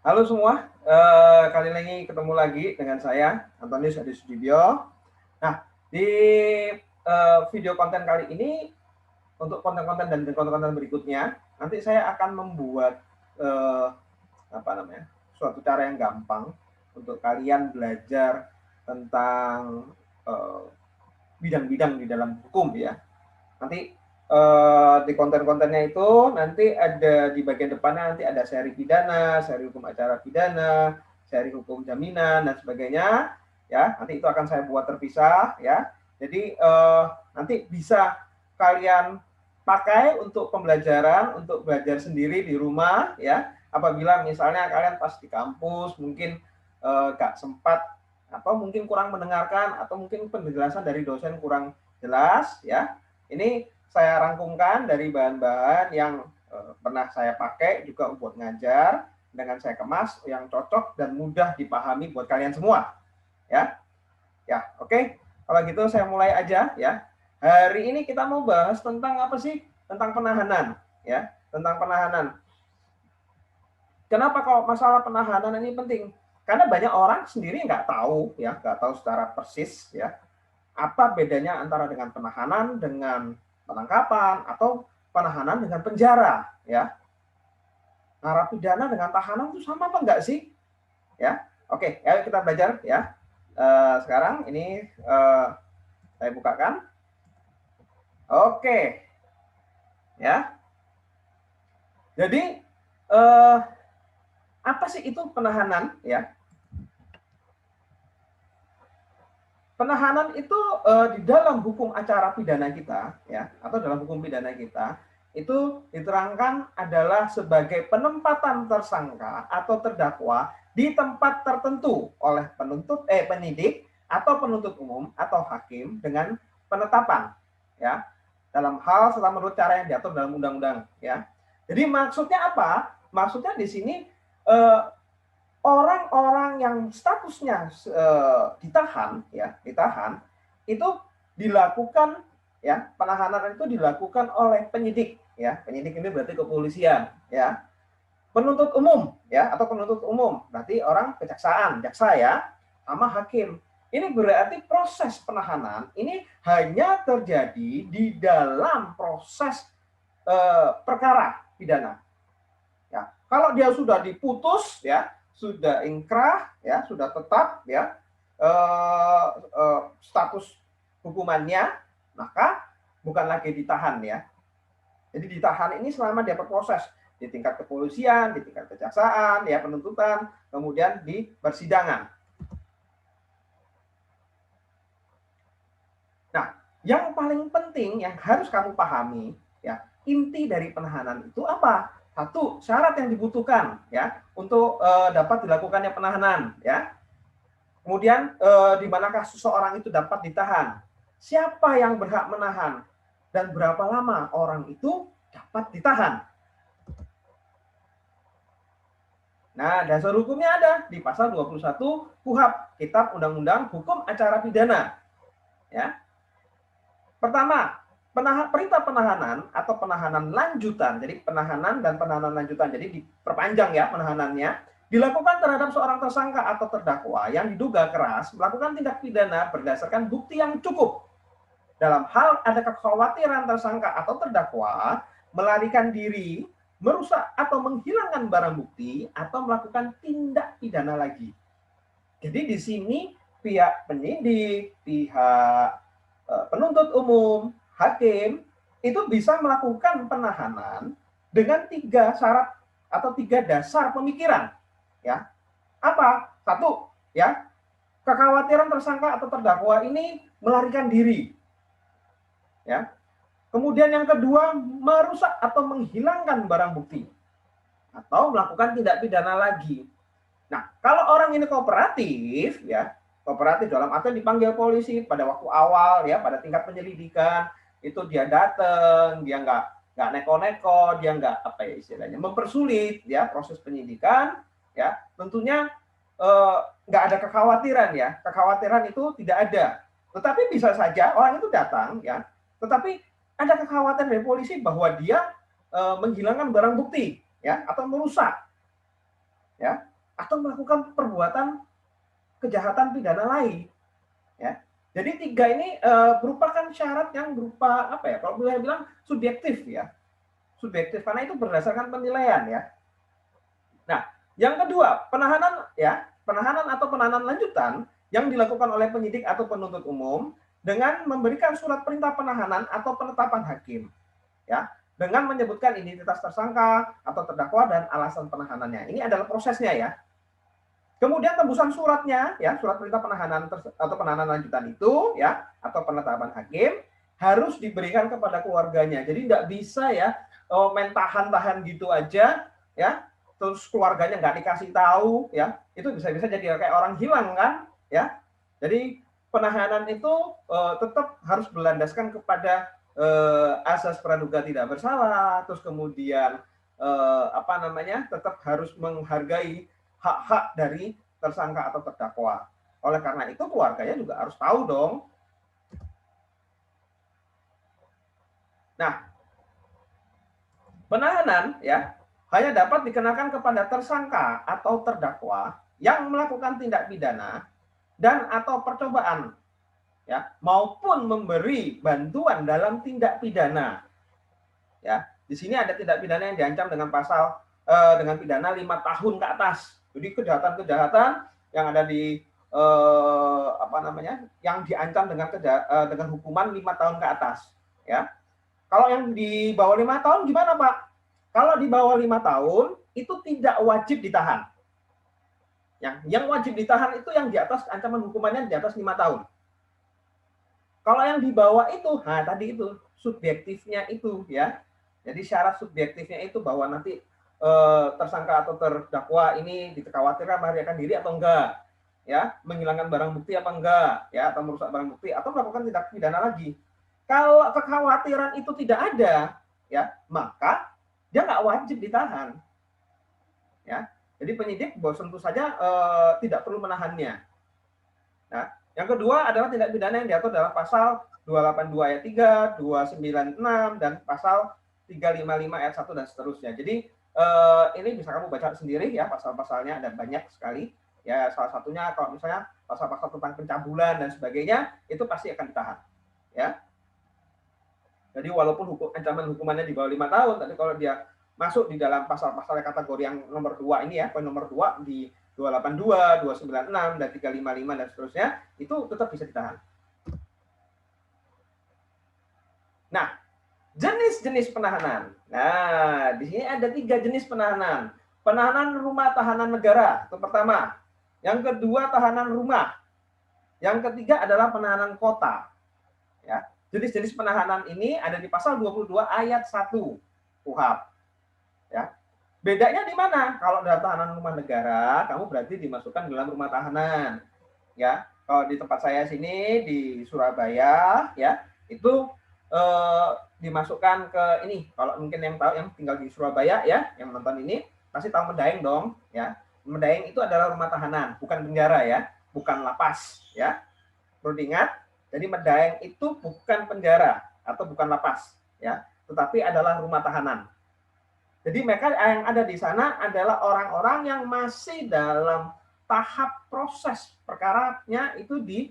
Halo semua, kali lagi ketemu lagi dengan saya, Antonius Adi Sudibyo. Nah, di video konten kali ini, untuk konten-konten dan konten-konten berikutnya, nanti saya akan membuat suatu cara yang gampang untuk kalian belajar tentang bidang-bidang di dalam hukum ya. Nanti di konten-kontennya itu nanti ada di bagian depannya nanti ada seri pidana, seri hukum acara pidana, seri hukum jaminan dan sebagainya ya. Nanti itu akan saya buat terpisah ya. Jadi nanti bisa kalian pakai untuk pembelajaran, untuk belajar sendiri di rumah ya. Apabila misalnya kalian pas di kampus mungkin gak sempat atau mungkin kurang mendengarkan atau mungkin penjelasan dari dosen kurang jelas ya. Ini saya rangkumkan dari bahan-bahan yang pernah saya pakai juga buat ngajar, dengan saya kemas yang cocok dan mudah dipahami buat kalian semua. Ya, ya, oke. Kalau gitu saya mulai aja ya. Hari ini kita mau bahas tentang apa sih? Tentang penahanan, ya, tentang penahanan. Kenapa kalau masalah penahanan ini penting? Karena banyak orang sendiri nggak tahu, ya, nggak tahu secara persis, ya, apa bedanya antara dengan penahanan dengan penangkapan atau penahanan dengan penjara ya. Narapidana dengan tahanan itu sama apa enggak sih? Ya. Oke, ayo kita belajar ya. Sekarang ini saya bukakan. Oke. Ya. Jadi apa sih itu penahanan ya? Penahanan itu di dalam hukum acara pidana kita ya, atau dalam hukum pidana kita itu diterangkan adalah sebagai penempatan tersangka atau terdakwa di tempat tertentu oleh penyidik atau penuntut umum atau hakim dengan penetapan ya, dalam hal setelah menurut cara yang diatur dalam undang-undang ya. Jadi maksudnya apa? Maksudnya di sini orang-orang yang statusnya ditahan ya, ditahan itu dilakukan ya, penahanan itu dilakukan oleh penyidik ya. Penyidik ini berarti kepolisian ya. Penuntut umum ya, atau penuntut umum berarti orang kejaksaan, jaksa ya, sama hakim. Ini berarti proses penahanan ini hanya terjadi di dalam proses perkara pidana. Ya, kalau dia sudah diputus ya, sudah ingkrah ya, sudah tetap ya status hukumannya, maka bukan lagi ditahan ya. Jadi ditahan ini selama dia berproses di tingkat kepolisian, di tingkat kejaksaan, ya penuntutan, kemudian di persidangan. Nah, yang paling penting yang harus kamu pahami ya, inti dari penahanan itu apa? Satu, syarat yang dibutuhkan ya untuk dapat dilakukannya penahanan ya. Kemudian di manakah seseorang itu dapat ditahan? Siapa yang berhak menahan? Dan berapa lama orang itu dapat ditahan? Nah, dasar hukumnya ada di pasal 21 KUHP, Kitab Undang-Undang Hukum Acara Pidana. Ya. Pertama, perintah penahanan atau penahanan lanjutan. Jadi penahanan dan penahanan lanjutan. Jadi diperpanjang ya penahanannya. Dilakukan terhadap seorang tersangka atau terdakwa yang diduga keras melakukan tindak pidana berdasarkan bukti yang cukup. Dalam hal ada kekhawatiran tersangka atau terdakwa melarikan diri, merusak atau menghilangkan barang bukti, atau melakukan tindak pidana lagi. Jadi di sini pihak penyidik, pihak penuntut umum, hakim, itu bisa melakukan penahanan dengan 3 syarat atau 3 dasar pemikiran. Ya, apa? Satu, ya, kekhawatiran tersangka atau terdakwa ini melarikan diri. Ya. Kemudian yang kedua, merusak atau menghilangkan barang bukti atau melakukan tindak pidana lagi. Nah, kalau orang ini kooperatif, ya, kooperatif dalam artian dipanggil polisi pada waktu awal, ya, pada tingkat penyelidikan, itu dia datang, dia nggak neko-neko, dia nggak apa ya istilahnya mempersulit, ya, proses penyidikan, ya, tentunya nggak ada kekhawatiran, ya, kekhawatiran itu tidak ada. Tetapi bisa saja orang itu datang, ya, tetapi ada kekhawatiran dari polisi bahwa dia menghilangkan barang bukti, ya, atau merusak, ya. atau melakukan perbuatan kejahatan pidana lain. Ya. Jadi 3 ini merupakan syarat yang berupa apa ya? Kalau boleh bilang subjektif ya. Subjektif karena itu berdasarkan penilaian ya. Nah, yang kedua, penahanan ya, penahanan atau penahanan lanjutan yang dilakukan oleh penyidik atau penuntut umum dengan memberikan surat perintah penahanan atau penetapan hakim. Ya, dengan menyebutkan identitas tersangka atau terdakwa dan alasan penahanannya. Ini adalah prosesnya ya. Kemudian tembusan suratnya, ya surat perintah penahanan atau penahanan lanjutan itu, ya atau penetapan hakim harus diberikan kepada keluarganya. Jadi tidak bisa ya main tahan-tahan gitu aja, ya terus keluarganya nggak dikasih tahu, ya itu bisa-bisa jadi kayak orang hilang kan, ya. Jadi penahanan itu tetap harus berlandaskan kepada asas praduga tidak bersalah, terus kemudian tetap harus menghargai hak-hak dari tersangka atau terdakwa. Oleh karena itu keluarganya juga harus tahu dong. Nah, penahanan ya hanya dapat dikenakan kepada tersangka atau terdakwa yang melakukan tindak pidana dan atau percobaan ya maupun memberi bantuan dalam tindak pidana. Ya, di sini ada tindak pidana yang diancam dengan pasal dengan pidana 5 tahun ke atas. Jadi kejahatan-kejahatan yang ada di yang diancam dengan hukuman 5 tahun ke atas, ya. Kalau yang di bawah 5 tahun gimana, Pak? Kalau di bawah 5 tahun itu tidak wajib ditahan. Yang wajib ditahan itu yang di atas ancaman hukumannya di atas 5 tahun. Kalau yang di bawah itu, nah tadi itu subjektifnya itu ya. Jadi syarat subjektifnya itu bahwa nanti tersangka atau terdakwa ini dikhawatirkan melarikan diri atau enggak, ya, menghilangkan barang bukti apa enggak, ya, atau merusak barang bukti atau melakukan tindak pidana lagi. Kalau kekhawatiran itu tidak ada, ya, maka dia nggak wajib ditahan, ya. Jadi penyidik tentu saja tidak perlu menahannya. Nah, yang kedua adalah tindak pidana yang diatur dalam pasal 282 ayat 3, 296 dan pasal 355 ayat 1 dan seterusnya. Jadi ini bisa kamu baca sendiri ya, pasal-pasalnya ada banyak sekali. Ya, salah satunya kalau misalnya pasal-pasal tentang pencabulan dan sebagainya, itu pasti akan ditahan. Ya. Jadi walaupun ancaman hukumannya di bawah 5 tahun, tapi kalau dia masuk di dalam pasal-pasal kategori yang nomor 2 ini ya, poin nomor 2 di 282, 296, dan 355 dan seterusnya, itu tetap bisa ditahan. Nah, jenis-jenis penahanan. Nah, di sini ada 3 jenis penahanan. Penahanan rumah tahanan negara, itu pertama. Yang kedua, tahanan rumah. Yang ketiga adalah penahanan kota. Ya, jenis-jenis penahanan ini ada di pasal 22 ayat 1 KUHP. Ya. Bedanya di mana? Kalau dalam tahanan rumah negara, kamu berarti dimasukkan dalam rumah tahanan. Ya, kalau di tempat saya sini di Surabaya, ya, itu dimasukkan ke ini. Kalau mungkin yang tahu yang tinggal di Surabaya ya, yang menonton ini pasti tahu Medaeng dong, ya. Medaeng itu adalah rumah tahanan, bukan penjara ya, bukan lapas, ya. Perlu diingat, jadi Medaeng itu bukan penjara atau bukan lapas, ya, tetapi adalah rumah tahanan. Jadi mereka yang ada di sana adalah orang-orang yang masih dalam tahap proses perkaranya itu di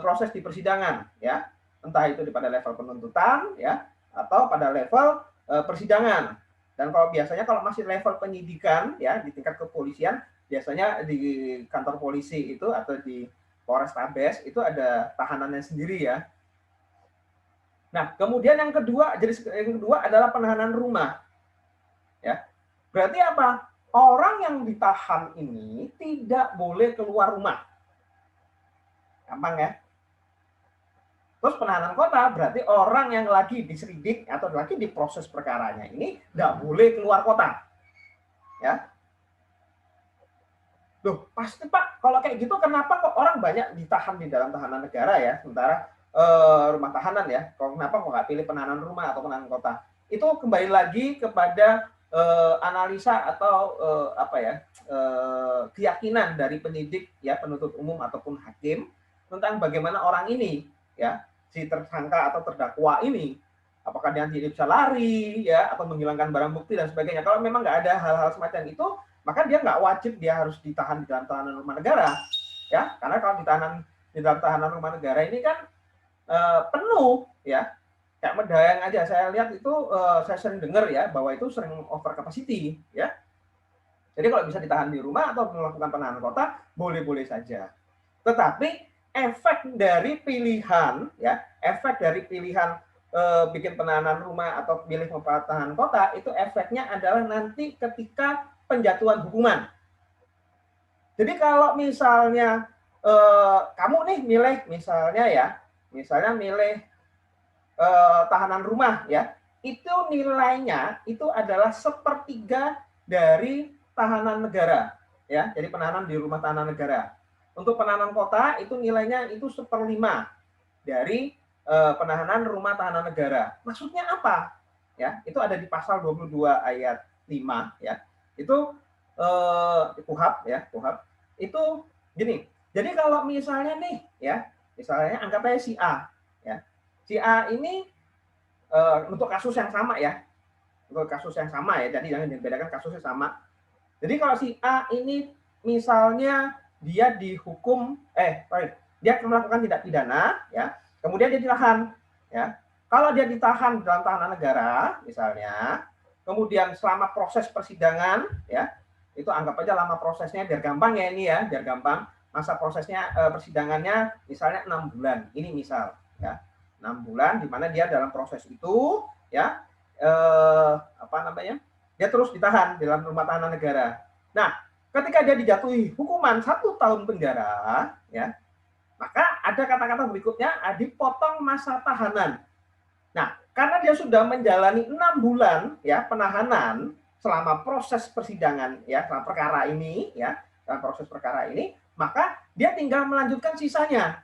proses di persidangan, ya, entah itu pada level penuntutan, ya, atau pada level persidangan. Dan kalau biasanya kalau masih level penyidikan, ya, di tingkat kepolisian, biasanya di kantor polisi itu atau di Polrestabes itu ada tahanannya sendiri ya. Nah, kemudian yang kedua adalah penahanan rumah. Ya. Berarti apa? Orang yang ditahan ini tidak boleh keluar rumah. Gampang ya? Terus penahanan kota berarti orang yang lagi diselidik atau lagi diproses perkaranya ini tidak boleh keluar kota. Ya. Loh, pasti Pak, kalau kayak gitu kenapa kok orang banyak ditahan di dalam tahanan negara ya, sementara rumah tahanan ya? Kenapa kok nggak pilih penahanan rumah atau penahanan kota? Itu kembali lagi kepada analisa atau keyakinan dari penyidik ya, penuntut umum ataupun hakim tentang bagaimana orang ini ya, si tersangka atau terdakwa ini, apakah dia tidak bisa lari ya atau menghilangkan barang bukti dan sebagainya. Kalau memang nggak ada hal-hal semacam itu, maka dia nggak wajib dia harus ditahan di dalam tahanan rumah negara, ya, karena kalau ditahanan di dalam tahanan rumah negara ini kan penuh, ya, kayak Medayang aja saya lihat itu, saya sering dengar ya bahwa itu sering over capacity, ya. Jadi kalau bisa ditahan di rumah atau melakukan penahanan kota boleh-boleh saja. Tetapi efek dari pilihan, ya, efek dari pilihan bikin penahanan rumah atau pilih penahanan kota itu efeknya adalah nanti ketika penjatuhan hukuman. Jadi kalau misalnya kamu nih milih misalnya milih tahanan rumah, ya, itu nilainya itu adalah 1/3 dari tahanan negara, ya, jadi penahanan di rumah tahanan negara. Untuk penahanan kota itu nilainya itu 1/5 dari penahanan rumah tahanan negara. Maksudnya apa? Ya, itu ada di pasal 22 ayat 5, ya. Itu KUHP, ya, KUHP. Itu gini. Jadi kalau misalnya nih, ya, misalnya anggap aja si A, ya. Si A ini untuk kasus yang sama, ya. Untuk kasus yang sama, ya. Jadi jangan dibedakan kasusnya sama. Jadi kalau si A ini misalnya dia dihukum dia melakukan tindak pidana, ya, kemudian dia ditahan, ya. Kalau dia ditahan dalam tahanan negara misalnya, kemudian selama proses persidangan, ya, itu anggap aja lama prosesnya biar gampang ya ini, ya, biar gampang. Masa prosesnya persidangannya misalnya 6 bulan. Ini misal, ya. 6 bulan di mana dia dalam proses itu, ya, dia terus ditahan di dalam rumah tahanan negara. Nah, ketika dia dijatuhi hukuman 1 tahun penjara, ya, maka ada kata-kata berikutnya, dipotong masa tahanan. Nah, karena dia sudah menjalani 6 bulan, ya, penahanan selama proses persidangan, ya, selama perkara ini, ya, dalam proses perkara ini, maka dia tinggal melanjutkan sisanya,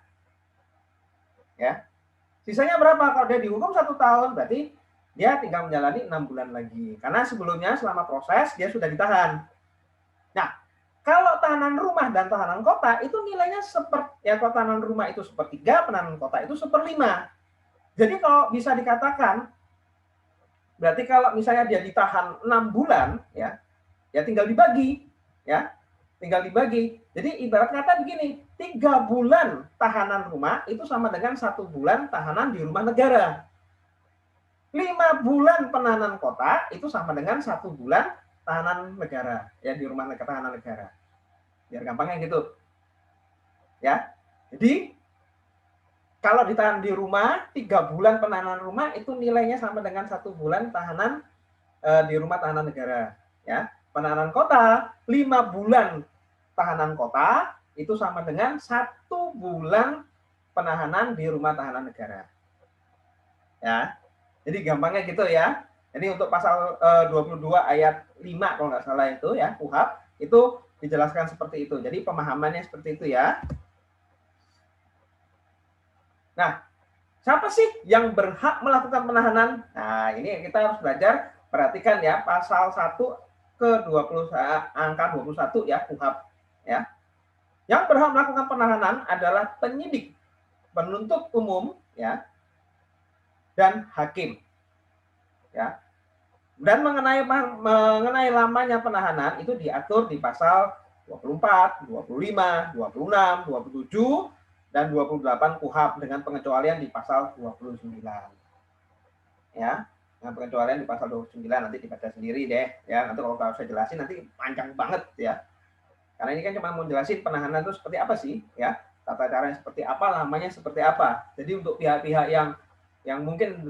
ya. Sisanya berapa? Kalau dia dihukum 1 tahun, berarti dia tinggal menjalani 6 bulan lagi. Karena sebelumnya selama proses dia sudah ditahan. Nah, kalau tahanan rumah dan tahanan kota itu nilainya kalau tahanan rumah itu 1/3, penahanan kota itu 1/5. Jadi kalau bisa dikatakan, berarti kalau misalnya dia ditahan 6 bulan, ya tinggal dibagi, ya, tinggal dibagi. Jadi ibarat kata begini, 3 bulan tahanan rumah itu sama dengan 1 bulan tahanan di rumah negara. 5 bulan penahanan kota itu sama dengan 1 bulan tahanan negara, ya, di rumah tahanan negara. Biar gampangnya gitu, ya. Jadi kalau ditahan di rumah 3 bulan penahanan rumah itu nilainya sama dengan 1 bulan tahanan di rumah tahanan negara, ya. Penahanan kota 5 bulan tahanan kota itu sama dengan 1 bulan penahanan di rumah tahanan negara, ya. Jadi gampangnya gitu, ya. Jadi untuk pasal 22 ayat 5 kalau nggak salah itu, ya, KUHP itu dijelaskan seperti itu. Jadi pemahamannya seperti itu, ya. Nah, siapa sih yang berhak melakukan penahanan? Nah, ini kita harus belajar, perhatikan, ya, pasal 1 ke 20 angka 21, ya, KUHP, ya. Yang berhak melakukan penahanan adalah penyidik, penuntut umum, ya, dan hakim, ya. Dan mengenai lamanya penahanan itu diatur di pasal 24, 25, 26, 27 dan 28 KUHP dengan pengecualian di pasal 29. Ya, dengan pengecualian di pasal 29 nanti dibaca sendiri deh, ya. Nanti kalau saya jelasin nanti panjang banget, ya. Karena ini kan cuma mau jelasin penahanan itu seperti apa sih, ya. Tata caranya seperti apa, lamanya seperti apa. Jadi untuk pihak-pihak yang mungkin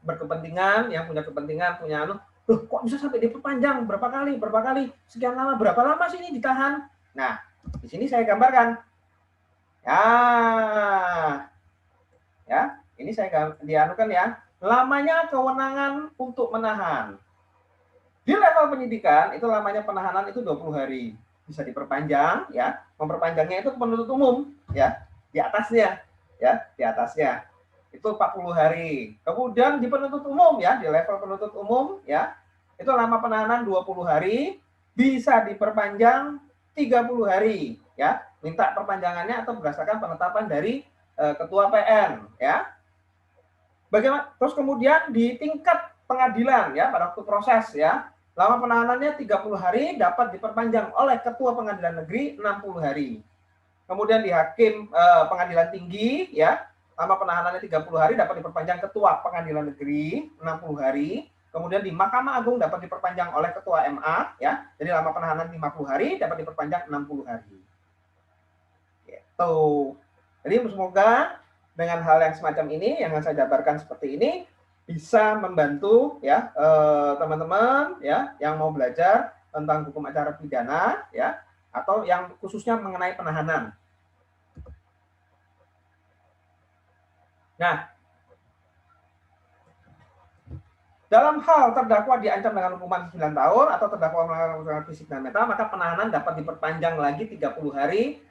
berkepentingan, yang punya kepentingan, punya kok bisa sampai diperpanjang berapa kali, sekian lama, berapa lama sih ini ditahan? Nah, di sini saya gambarkan. Ya, ini saya dianukan, ya. Lamanya kewenangan untuk menahan. Di level penyidikan itu lamanya penahanan itu 20 hari. Bisa diperpanjang, ya. Memperpanjangnya itu penuntut umum, ya. Di atasnya, ya, di atasnya. Itu 40 hari. Kemudian di penuntut umum, ya, di level penuntut umum, ya, itu lama penahanan 20 hari, bisa diperpanjang 30 hari, ya. Minta perpanjangannya atau berdasarkan penetapan dari ketua PN, ya. Bagaimana? Terus kemudian di tingkat pengadilan, ya, pada waktu proses, ya, Lama penahanannya 30 hari dapat diperpanjang oleh Ketua Pengadilan Negeri 60 hari. Kemudian di Hakim Pengadilan Tinggi ya, lama penahanannya 30 hari dapat diperpanjang Ketua Pengadilan Negeri 60 hari. Kemudian di Mahkamah Agung dapat diperpanjang oleh Ketua MA ya. Jadi lama penahanan 50 hari dapat diperpanjang 60 hari. Gitu. Jadi semoga dengan hal yang semacam ini yang saya jabarkan seperti ini bisa membantu ya teman-teman ya yang mau belajar tentang hukum acara pidana ya atau yang khususnya mengenai penahanan. Nah, dalam hal terdakwa diancam dengan hukuman 9 tahun atau terdakwa melanggar fisik dan mental, maka penahanan dapat diperpanjang lagi 30 hari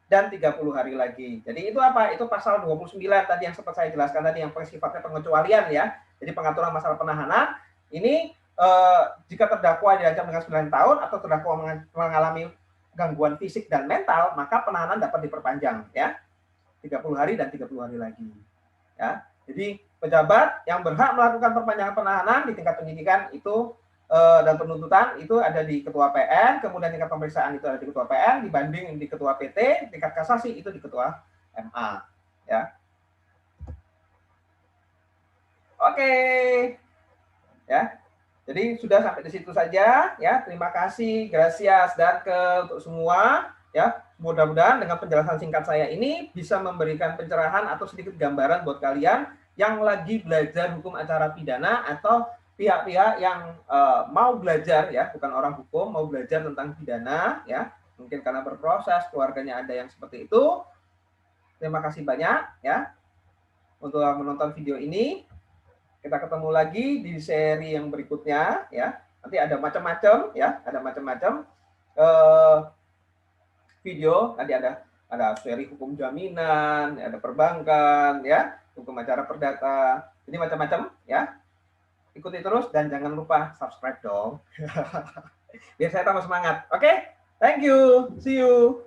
dan 30 hari lagi. Jadi itu apa? Itu pasal 29 tadi yang sempat saya jelaskan tadi yang sifatnya pengecualian ya. Jadi pengaturan masalah penahanan ini jika terdakwa diancam dengan 9 tahun atau terdakwa mengalami gangguan fisik dan mental, maka penahanan dapat diperpanjang ya. 30 hari dan 30 hari lagi. Ya. Jadi pejabat yang berhak melakukan perpanjangan penahanan di tingkat penyidikan itu dan penuntutan itu ada di Ketua PN, kemudian tingkat pemeriksaan itu ada di Ketua PN, dibanding di Ketua PT, tingkat kasasi itu di Ketua MA. Ya. Oke. Ya. Jadi sudah sampai di situ saja ya. Terima kasih, gracias dan untuk semua ya. Mudah-mudahan dengan penjelasan singkat saya ini bisa memberikan pencerahan atau sedikit gambaran buat kalian yang lagi belajar hukum acara pidana atau pihak-pihak yang mau belajar ya, bukan orang hukum, mau belajar tentang pidana ya. Mungkin karena berproses, keluarganya ada yang seperti itu. Terima kasih banyak ya untuk menonton video ini. Kita ketemu lagi di seri yang berikutnya ya. Nanti ada macam-macam ya, ada macam-macam video. Tadi ada seri hukum jaminan, ada perbankan ya, hukum acara perdata. Jadi macam-macam ya. Ikuti terus dan jangan lupa subscribe dong. Biar saya tambah semangat. Oke? Thank you. See you.